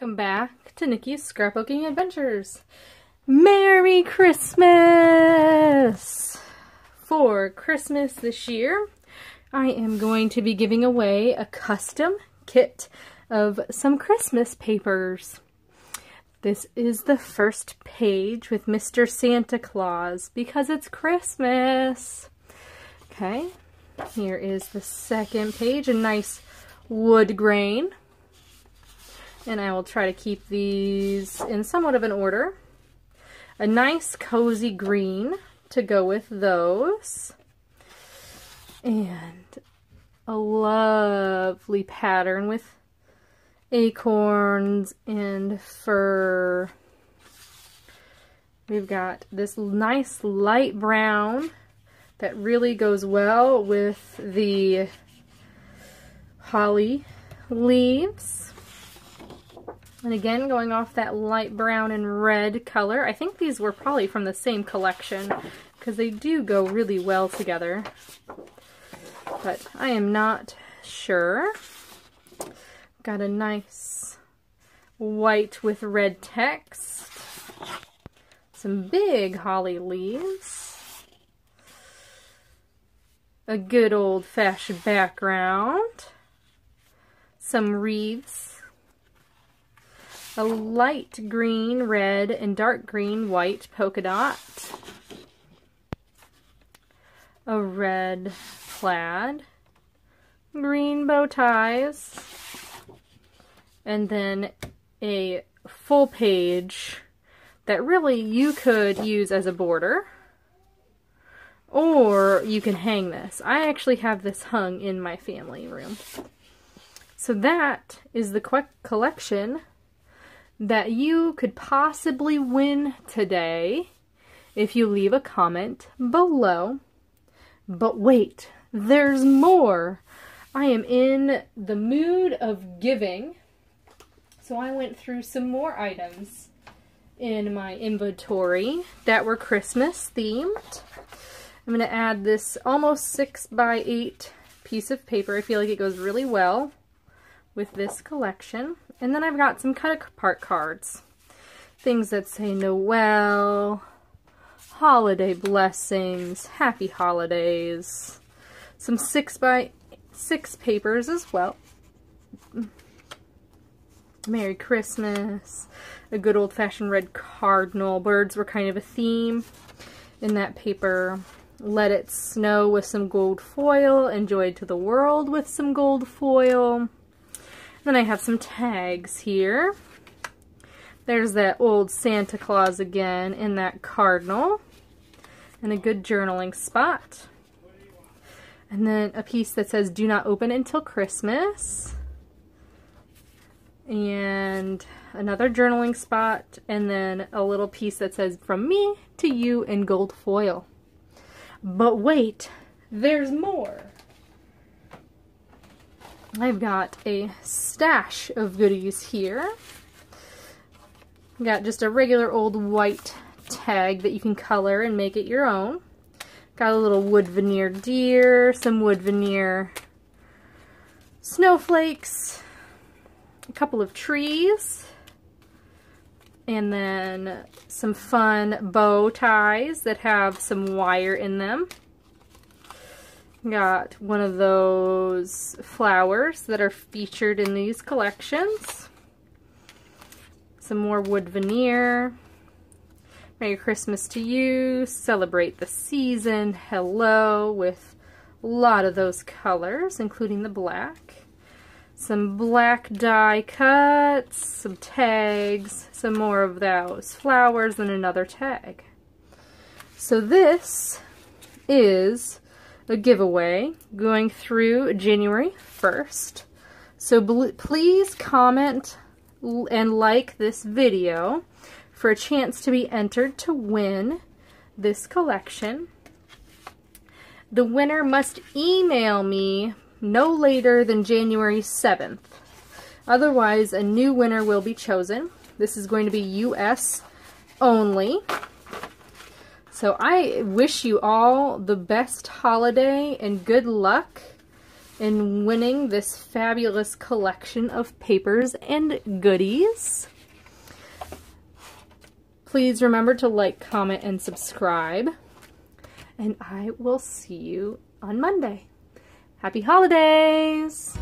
Welcome back to Nikki's Scrapbooking Adventures. Merry Christmas! For Christmas this year, I am going to be giving away a custom kit of some Christmas papers. This is the first page with Mr. Santa Claus because it's Christmas. Okay, here is the second page, a nice wood grain. And I will try to keep these in somewhat of an order. A nice cozy green to go with those. And a lovely pattern with acorns and fur. We've got this nice light brown that really goes well with the holly leaves. And again, going off that light brown and red color. I think these were probably from the same collection because they do go really well together. But I am not sure. Got a nice white with red text. Some big holly leaves. A good old-fashioned background. Some wreaths. A light green, red, and dark green, white polka dot. A red plaid. Green bow ties. And then a full page that really you could use as a border. Or you can hang this. I actually have this hung in my family room. So that is the collection that you could possibly win today if you leave a comment below. But wait, there's more. I am in the mood of giving, so I went through some more items in my inventory that were Christmas themed. I'm going to add this almost 6x8 piece of paper. I feel like it goes really well with this collection. And then I've got some cut-apart cards. Things that say Noel, holiday blessings, happy holidays. Some 6x6 papers as well. Merry Christmas. A good old-fashioned red cardinal. Birds were kind of a theme in that paper. Let It Snow with some gold foil. Enjoy to the World with some gold foil. Then I have some tags here. There's that old Santa Claus again in that cardinal. And a good journaling spot. And then a piece that says do not open until Christmas. And another journaling spot. And then a little piece that says from me to you in gold foil. But wait, there's more. I've got a stash of goodies here. Got just a regular old white tag that you can color and make it your own. Got a little wood veneer deer, some wood veneer snowflakes, a couple of trees, and then some fun bow ties that have some wire in them. Got one of those flowers that are featured in these collections. Some more wood veneer. Merry Christmas to you. Celebrate the season. Hello, with a lot of those colors, including the black. Some black die cuts, some tags, some more of those flowers, and another tag. So this is a giveaway going through January 1st. So please comment and like this video for a chance to be entered to win this collection. The winner must email me no later than January 7th. Otherwise, a new winner will be chosen. This is going to be US only. So I wish you all the best holiday and good luck in winning this fabulous collection of papers and goodies. Please remember to like, comment, and subscribe. And I will see you on Monday. Happy holidays!